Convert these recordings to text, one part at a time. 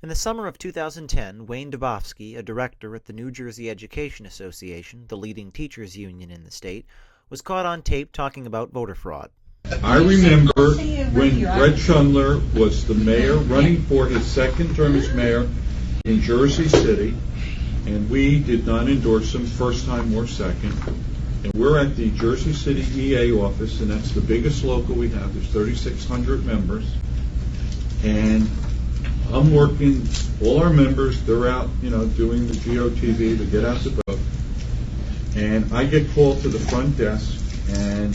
In the summer of 2010, Wayne Dubofsky, a director at the New Jersey Education Association, the leading teachers union in the state, was caught on tape talking about voter fraud. I remember when Brett Schundler was the mayor, running for his second term as mayor in Jersey City, and we did not endorse him first time or second. And we're at the Jersey City EA office, and that's the biggest local we have. There's 3,600 members. And I'm working, all our members, they're out, doing the GOTV, they get out to vote. And I get called to the front desk, and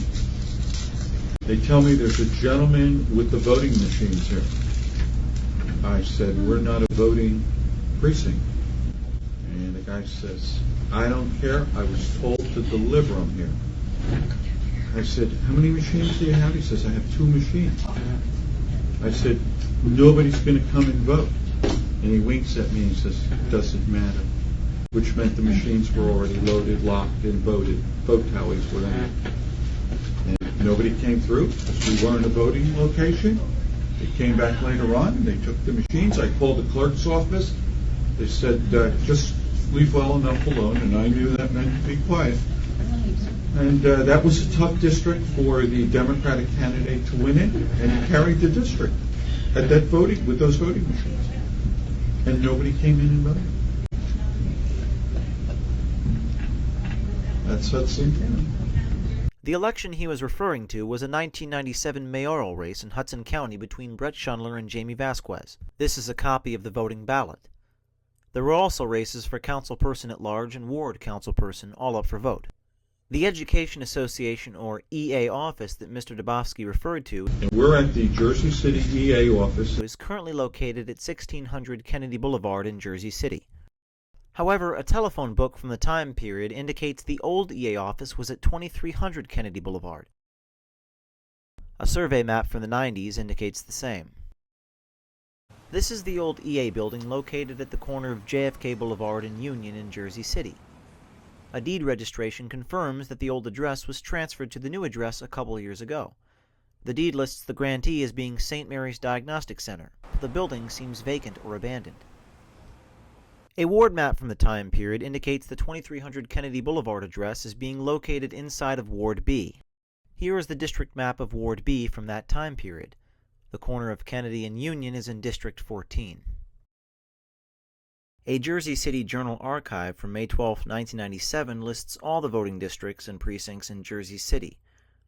they tell me there's a gentleman with the voting machines here. I said, we're not a voting precinct. And the guy says, I don't care. I was told to deliver them here. I said, how many machines do you have? He says, I have 2 machines. I said, nobody's going to come and vote. And he winks at me and says, doesn't matter. Which meant the machines were already loaded, locked, and voted. Vote tallies were there. And nobody came through because we weren't a voting location. They came back later on and they took the machines. I called the clerk's office. They said, just leave well enough alone, and I knew that meant to be quiet. And that was a tough district for the Democratic candidate to win in, and he carried the district at that voting, with those voting machines. And nobody came in and voted. That's Hudson County. The election he was referring to was a 1997 mayoral race in Hudson County between Brett Schundler and Jamie Vasquez. This is a copy of the voting ballot. There were also races for councilperson at large and ward councilperson, all up for vote. The Education Association, or EA office that Mr. Dubofsky referred to, and we're at the Jersey City EA office, is currently located at 1600 Kennedy Boulevard in Jersey City. However, a telephone book from the time period indicates the old EA office was at 2300 Kennedy Boulevard. A survey map from the 90s indicates the same. This is the old EA building located at the corner of JFK Boulevard and Union in Jersey City. A deed registration confirms that the old address was transferred to the new address a couple years ago. The deed lists the grantee as being St. Mary's Diagnostic Center, but the building seems vacant or abandoned. A ward map from the time period indicates the 2300 Kennedy Boulevard address as being located inside of Ward B. Here is the district map of Ward B from that time period. The corner of Kennedy and Union is in District 14. A Jersey City Journal archive from May 12, 1997 lists all the voting districts and precincts in Jersey City.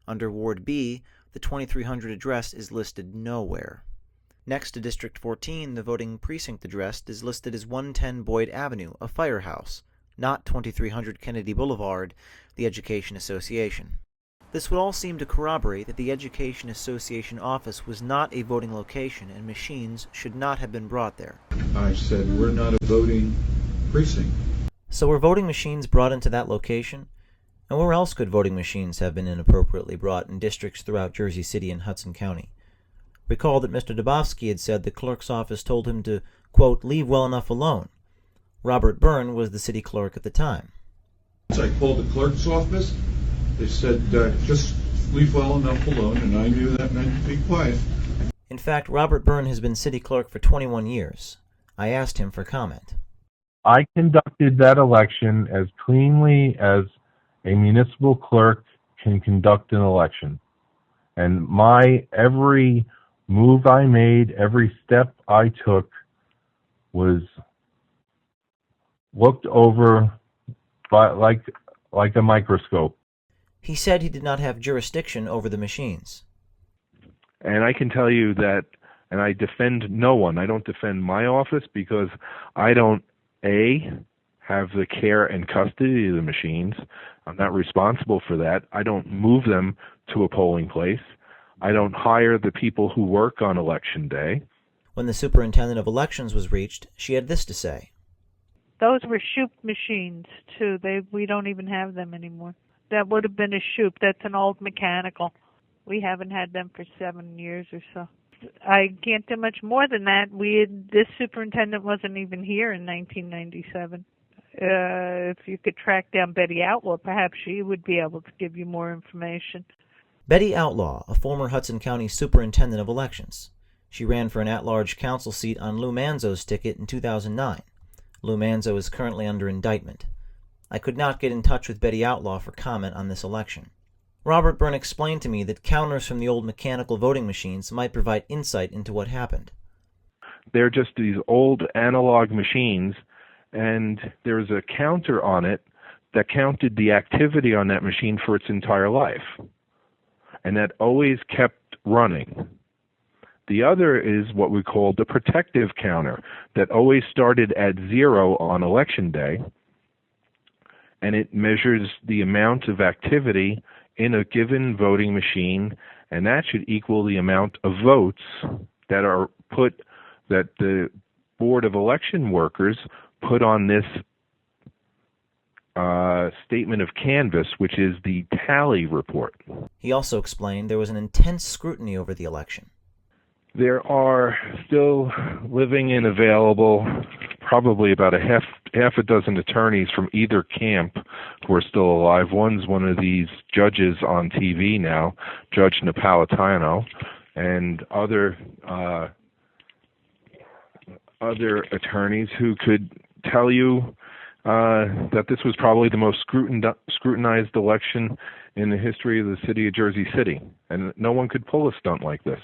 Under Ward B, the 2300 address is listed nowhere. Next to District 14, the voting precinct address is listed as 110 Boyd Avenue, a firehouse, not 2300 Kennedy Boulevard, the Education Association. This would all seem to corroborate that the Education Association office was not a voting location and machines should not have been brought there. I said, we're not a voting precinct. So were voting machines brought into that location? And where else could voting machines have been inappropriately brought in districts throughout Jersey City and Hudson County? Recall that Mr. Dubofsky had said the clerk's office told him to, quote, leave well enough alone. Robert Byrne was the city clerk at the time. I called the clerk's office. They said, just leave well enough alone, and I knew that meant to be quiet. In fact, Robert Byrne has been city clerk for 21 years. I asked him for comment. I conducted that election as cleanly as a municipal clerk can conduct an election. And my every move I made, every step I took was looked over by like a microscope. He said he did not have jurisdiction over the machines. And I can tell you that, and I defend no one. I don't defend my office because I don't, A, have the care and custody of the machines. I'm not responsible for that. I don't move them to a polling place. I don't hire the people who work on election day. When the superintendent of elections was reached, she had this to say. Those were Shoop machines, too. We don't even have them anymore. That would have been a Shoop. That's an old mechanical. We haven't had them for 7 years or so. I can't do much more than that. This superintendent wasn't even here in 1997. If you could track down Betty Outlaw, perhaps she would be able to give you more information. Betty Outlaw, a former Hudson County superintendent of elections. She ran for an at-large council seat on Lou Manzo's ticket in 2009. Lou Manzo is currently under indictment. I could not get in touch with Betty Outlaw for comment on this election. Robert Byrne explained to me that counters from the old mechanical voting machines might provide insight into what happened. They're just these old analog machines, and there's a counter on it that counted the activity on that machine for its entire life, and that always kept running. The other is what we call the protective counter that always started at 0 on election day, and it measures the amount of activity in a given voting machine, and that should equal the amount of votes that are put, that the Board of Election Workers put on this statement of canvass, which is the tally report. He also explained there was an intense scrutiny over the election. There are still living and available probably about half a dozen attorneys from either camp who are still alive. One's one of these judges on TV now, Judge Napolitano, and other attorneys who could tell you that this was probably the most scrutinized election in the history of the city of Jersey City, and no one could pull a stunt like this.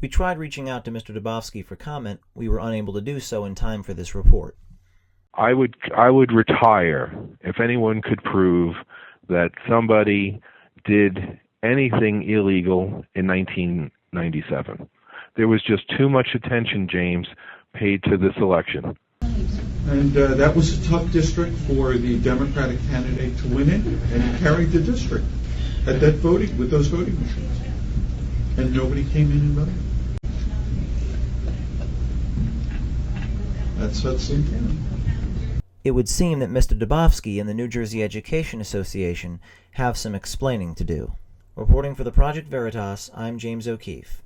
We tried reaching out to Mr. Dubofsky for comment. We were unable to do so in time for this report. I would retire if anyone could prove that somebody did anything illegal in 1997. There was just too much attention, James, paid to this election. And that was a tough district for the Democratic candidate to win in, and he carried the district at that voting, with those voting machines. And nobody came in and voted. That's the intent. It would seem that Mr. Dubofsky and the New Jersey Education Association have some explaining to do. Reporting for the Project Veritas, I'm James O'Keefe.